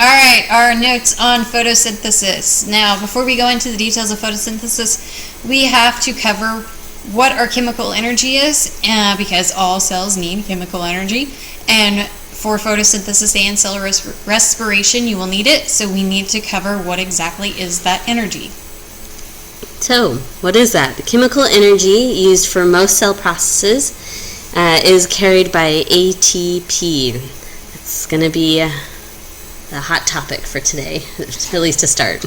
All right, our notes on photosynthesis. Now, before we go into the details of photosynthesis, we have to cover what our chemical energy is, because all cells need chemical energy. And for photosynthesis and cell respiration, you will need it. So we need to cover what exactly is that energy. So, what is that? The chemical energy used for most cell processes is carried by ATP. It's going to be a hot topic for today, at least to start. Do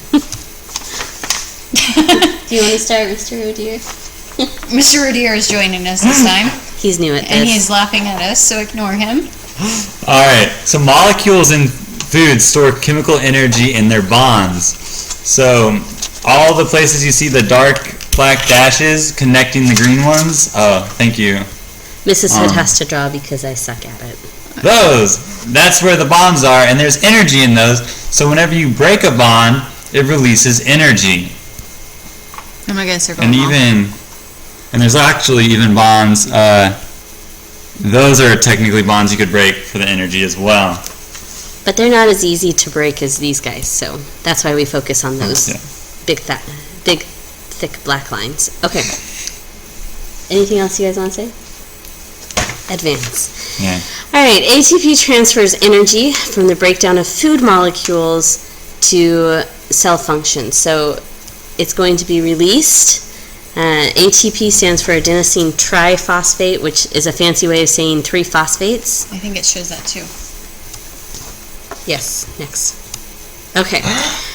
you want to start, Mr. Rodier? Mr. Rodier is joining us this time. He's new at this. And he's laughing at us, so ignore him. All right, so molecules in food store chemical energy in their bonds. So all the places you see the dark black dashes connecting the green ones, oh, thank you. Mrs. Hood has to draw because I suck at it. That's where the bonds are, and there's energy in those. So whenever you break a bond, it releases energy. I'm not going to circle And them all. and there's actually even bonds, those are technically bonds you could break for the energy as well. But they're not as easy to break as these guys, so that's why we focus on those big, thick black lines. Okay. Anything else you guys want to say? Advance. Yeah. All right, ATP transfers energy from the breakdown of food molecules to cell function. So it's going to be released. ATP stands for adenosine triphosphate, which is a fancy way of saying 3 phosphates. I think it shows that too. Yes, next. Okay.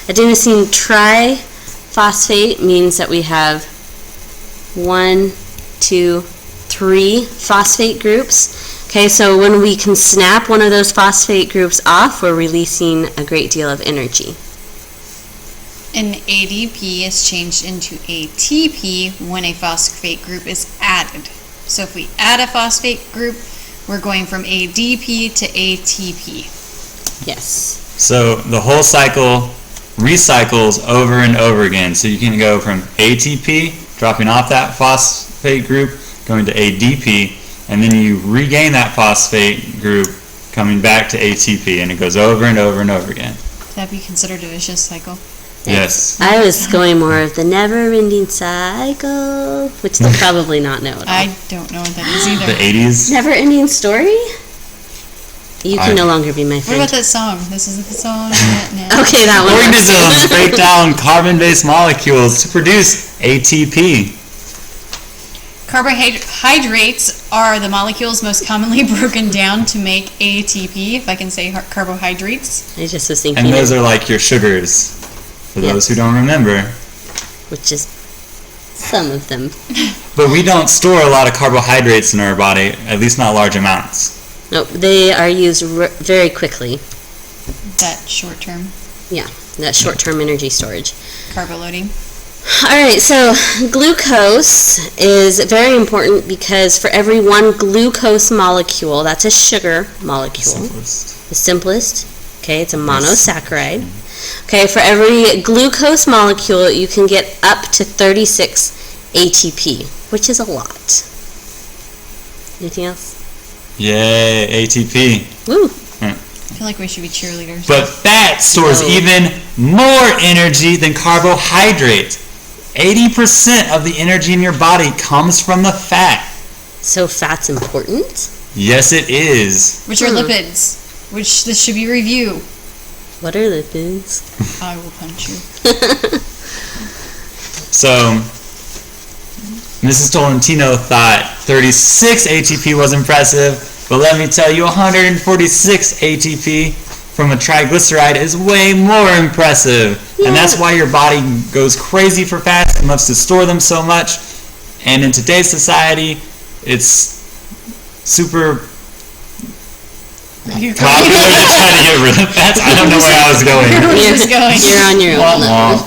Adenosine triphosphate means that we have 1, 2, 3 phosphate groups. Okay, so when we can snap one of those phosphate groups off, we're releasing a great deal of energy. And ADP is changed into ATP when a phosphate group is added. So if we add a phosphate group, we're going from ADP to ATP. Yes. So the whole cycle recycles over and over again. So you can go from ATP, dropping off that phosphate group, going to ADP, and then you regain that phosphate group, coming back to ATP, and it goes over and over and over again. Would that be considered a vicious cycle? Yes. I was going more of the never-ending cycle, which they'll probably not know at all. I don't know what that is either. The 80s. Never-ending story? You can no longer be my What friend. about that song? This isn't the song. Okay, that one. Organisms break down carbon-based molecules to produce ATP. Carbohydrates are the molecules most commonly broken down to make ATP, if I can say carbohydrates. I just was thinking. And those are like your sugars, for those who don't remember. Which is some of them. But we don't store a lot of carbohydrates in our body, at least not large amounts. Nope, they are used very quickly. That short term. Yeah, that short-term energy storage. Carbo loading. All right, so glucose is very important because for every one glucose molecule, that's a sugar molecule. The simplest. Okay, it's a monosaccharide. Okay, for every glucose molecule, you can get up to 36 ATP, which is a lot. Anything else? Yay, ATP. Woo! I feel like we should be cheerleaders. But fat stores even more energy than carbohydrates. 80% of the energy in your body comes from the fat. So fat's important? Yes, it is. Which are lipids, which this should be review. What are lipids? I will punch you. So, Mrs. Tolentino thought 36 ATP was impressive, but let me tell you, 146 ATP from a triglyceride is way more impressive. Yeah. And that's why your body goes crazy for fats and loves to store them so much. And in today's society, it's super popular to try to get rid of fats. I don't know where I was going. You're on your own.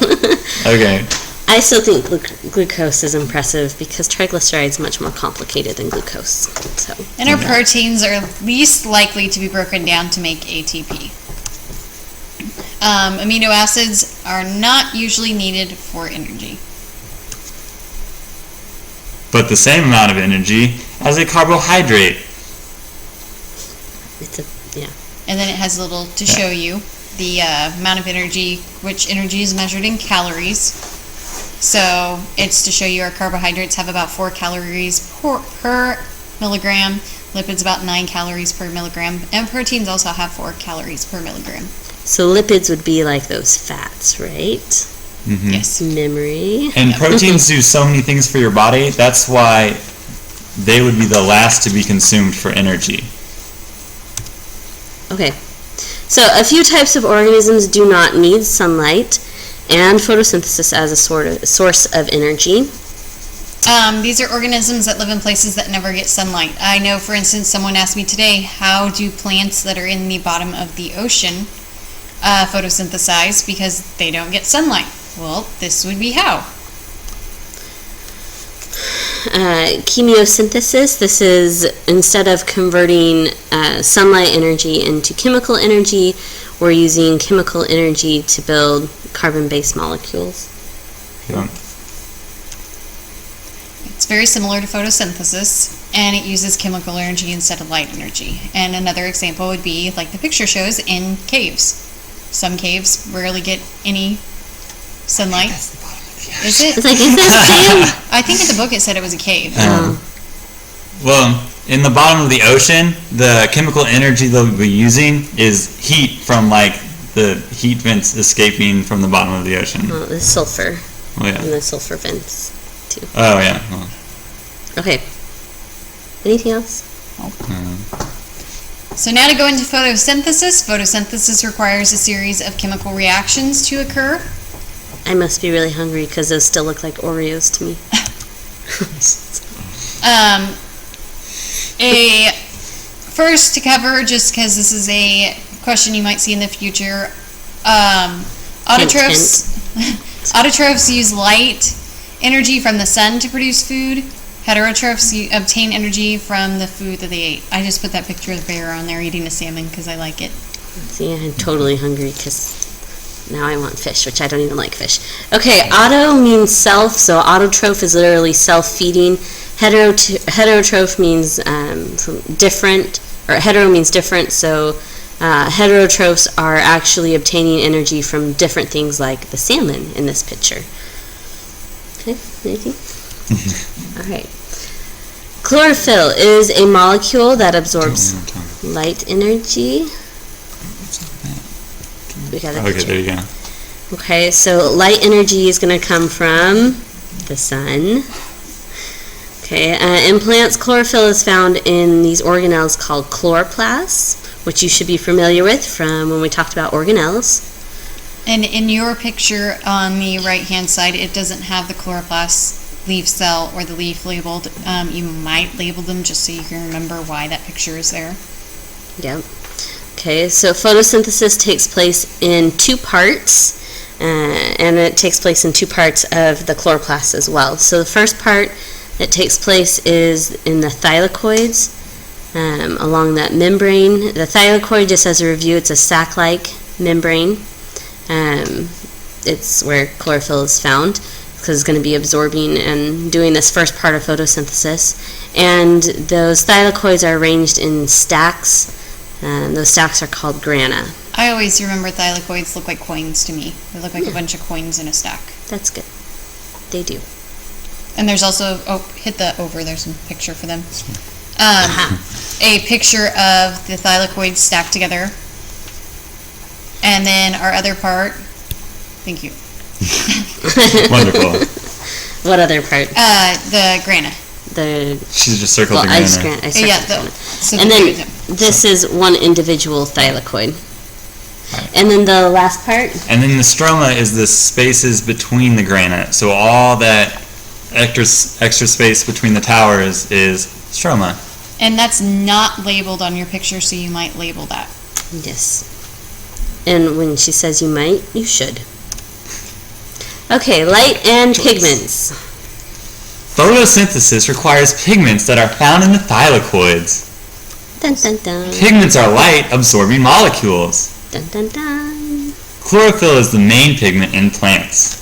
Okay. I still think glucose is impressive because triglycerides much more complicated than glucose. So. And our proteins are least likely to be broken down to make ATP. Amino acids are not usually needed for energy. But the same amount of energy as a carbohydrate. Yeah. And then it has a little to show you. the amount of energy, which energy is measured in calories. So it's to show you our carbohydrates have about 4 calories per milligram, lipids about 9 calories per milligram, and proteins also have 4 calories per milligram. So lipids would be like those fats, right? Mm-hmm. Yes. Memory. And proteins do so many things for your body. That's why they would be the last to be consumed for energy. Okay. So a few types of organisms do not need sunlight and photosynthesis as a source of energy. These are organisms that live in places that never get sunlight. I know, for instance, someone asked me today, how do plants that are in the bottom of the ocean photosynthesize because they don't get sunlight? Well, this would be how. Chemosynthesis, this is instead of converting sunlight energy into chemical energy, we're using chemical energy to build carbon-based molecules. Yeah. It's very similar to photosynthesis, and it uses chemical energy instead of light energy. And another example would be, like the picture shows, in caves. Some caves rarely get any sunlight. That's the bottom of the ocean. Is it? It's like, is this cave? I think in the book it said it was a cave. Well, in the bottom of the ocean, the chemical energy they'll be using is heat from like the heat vents escaping from the bottom of the ocean. Well, the sulfur Oh yeah. and the sulfur vents too. Oh yeah. Well, Okay. Anything else? So now to go into photosynthesis. Photosynthesis requires a series of chemical reactions to occur. I must be really hungry because those still look like Oreos to me. First to cover, just because this is a question you might see in the future, autotrophs use light energy from the sun to produce food. Heterotrophs obtain energy from the food that they ate. I just put that picture of the bear on there eating a salmon because I like it. See, I'm totally hungry because now I want fish, which I don't even like fish. Okay, auto means self, so autotroph is literally self-feeding. Heterotroph means different, or hetero means different, so heterotrophs are actually obtaining energy from different things like the salmon in this picture. Okay, anything? All right. Chlorophyll is a molecule that absorbs light energy. We got a okay, picture. there you go. Okay, so light energy is going to come from the sun. Okay, in plants, chlorophyll is found in these organelles called chloroplasts, which you should be familiar with from when we talked about organelles. And in your picture on the right-hand side, it doesn't have the chloroplast leaf cell or the leaf labeled. You might label them just so you can remember why that picture is there. Yep. Okay, so photosynthesis takes place in 2 parts, and it takes place in 2 parts of the chloroplast as well. So the first part that takes place is in the thylakoids, along that membrane. The thylakoid, just as a review, it's a sac-like membrane. It's where chlorophyll is found, because it's going to be absorbing and doing this first part of photosynthesis. And those thylakoids are arranged in stacks, and those stacks are called grana. I always remember thylakoids look like coins to me. They look like a bunch of coins in a stack. That's good. They do. And there's also, hit the over, there's a picture for them. A picture of the thylakoids stacked together. And then our other part, thank you. Wonderful. What other part? The grana. She's just circled the I grana. circled grana. So And then this is one individual thylakoid. Right. And then the last part? And then the stroma is the spaces between the granite. So all that extra space between the towers is stroma. And that's not labeled on your picture, so you might label that. Yes. And when she says you might, you should. Okay, light and pigments. Photosynthesis requires pigments that are found in the thylakoids. Dun dun dun. Pigments are light-absorbing molecules. Dun dun dun. Chlorophyll is the main pigment in plants.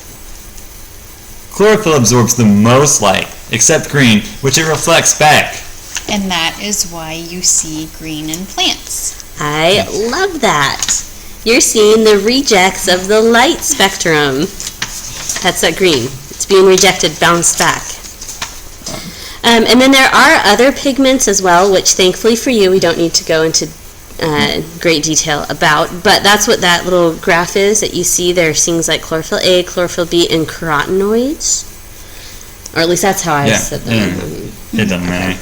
Chlorophyll absorbs the most light, except green, which it reflects back. And that is why you see green in plants. I love that. You're seeing the rejects of the light spectrum. That's that green. It's being rejected, bounced back. And then there are other pigments as well, which thankfully for you, we don't need to go into great detail about, but that's what that little graph is that you see. There's things like chlorophyll A, chlorophyll B, and carotenoids. Or at least that's how I said them. It doesn't matter.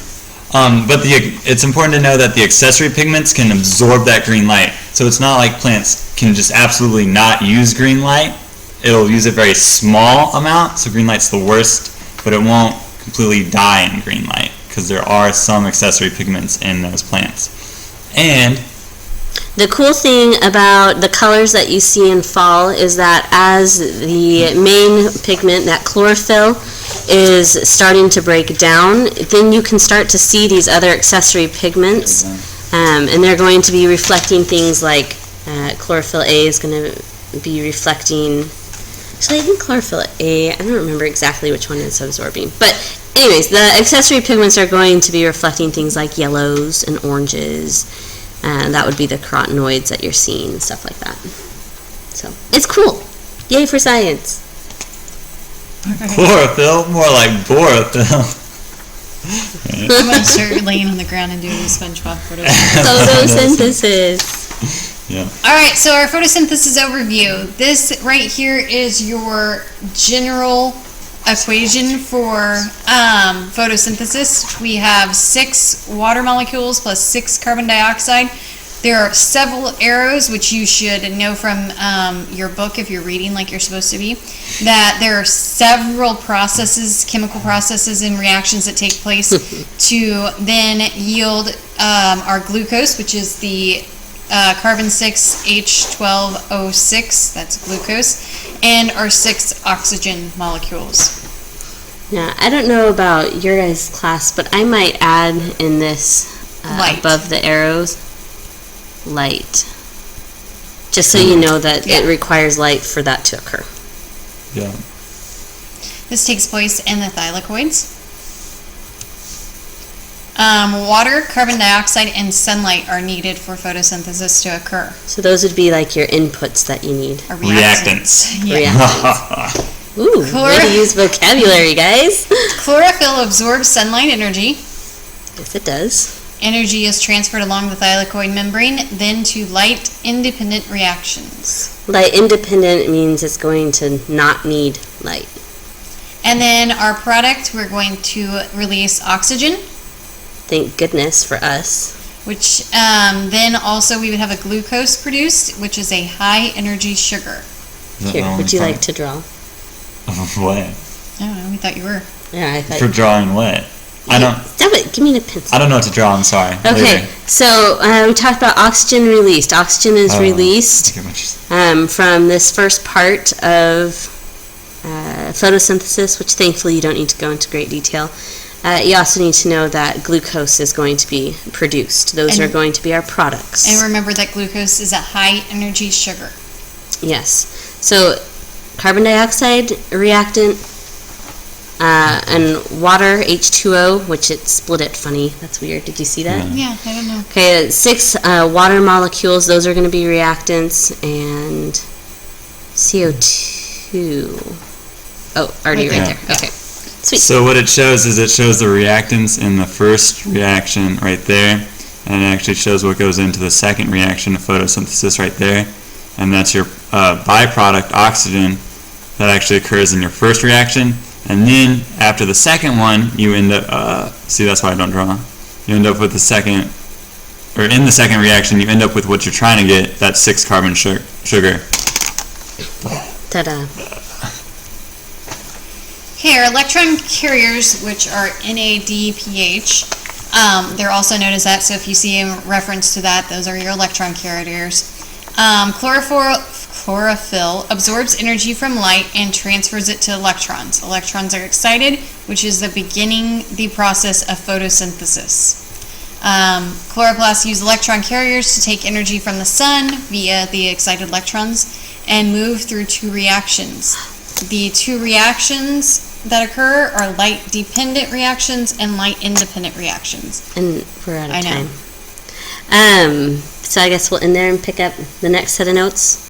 But it's important to know that the accessory pigments can absorb that green light. So it's not like plants can just absolutely not use green light. It'll use a very small amount, so green light's the worst, but it won't completely die in green light because there are some accessory pigments in those plants. And the cool thing about the colors that you see in fall is that as the main pigment, that chlorophyll, is starting to break down, then you can start to see these other accessory pigments, and they're going to be reflecting things like chlorophyll A is going to be reflecting. Actually, I think chlorophyll A, I don't remember exactly which one it's absorbing. But anyways, the accessory pigments are going to be reflecting things like yellows and oranges. And that would be the carotenoids that you're seeing and stuff like that. So, it's cool. Yay for science. Chlorophyll? More like borophyll. I'm going to start laying on the ground and doing the SpongeBob photosynthesis. Yeah. All right, so our photosynthesis overview. This right here is your general equation for photosynthesis. We have 6 water molecules plus 6 carbon dioxide. There are several arrows, which you should know from your book if you're reading like you're supposed to be, that there are several processes, chemical processes and reactions that take place to then yield our glucose, which is the carbon 6 H12O6, that's glucose, and our 6 oxygen molecules. Now, I don't know about your guys' class, but I might add in this above the arrows, light. Just so you know that it requires light for that to occur. Yeah. This takes place in the thylakoids. Water, carbon dioxide, and sunlight are needed for photosynthesis to occur. So those would be like your inputs that you need. Reactants. Yeah. Reactants. Ooh, way to use vocabulary, guys. Chlorophyll absorbs sunlight energy. Yes, it does. Energy is transferred along the thylakoid membrane, then to light-independent reactions. Light-independent means it's going to not need light. And then our product, we're going to release oxygen. Thank goodness for us. Which then also we would have a glucose produced, which is a high-energy sugar. Here, would you like to draw? What? I don't know, we thought you were. Yeah, I thought. For drawing what? I don't. Stop it! Give me a pencil. I don't know what to draw. I'm sorry. Okay, so we talked about oxygen released. Oxygen is released from this first part of photosynthesis, which thankfully you don't need to go into great detail. You also need to know that glucose is going to be produced. Those are going to be our products. And remember that glucose is a high-energy sugar. Yes. So carbon dioxide reactant and water, H2O, which it split it funny. That's weird. Did you see that? Yeah, I don't know. Okay, 6 water molecules. Those are going to be reactants, and CO2. Oh, already right there. Okay. Sweet. So what it shows is it shows the reactants in the first reaction right there, and it actually shows what goes into the second reaction of photosynthesis right there, and that's your byproduct oxygen that actually occurs in your first reaction, and then after the second one you end up, see that's why I don't draw, you end up with the second, or in the second reaction you end up with what you're trying to get, that 6 carbon sugar. Ta-da. Okay, our electron carriers, which are NADPH, they're also known as that, so if you see a reference to that, those are your electron carriers. Chlorophyll absorbs energy from light and transfers it to electrons. Electrons are excited, which is beginning the process of photosynthesis. Chloroplasts use electron carriers to take energy from the sun via the excited electrons and move through 2 reactions. The 2 reactions that occur are light-dependent reactions and light-independent reactions. And we're out of I know. time. So I guess we'll end there and pick up the next set of notes.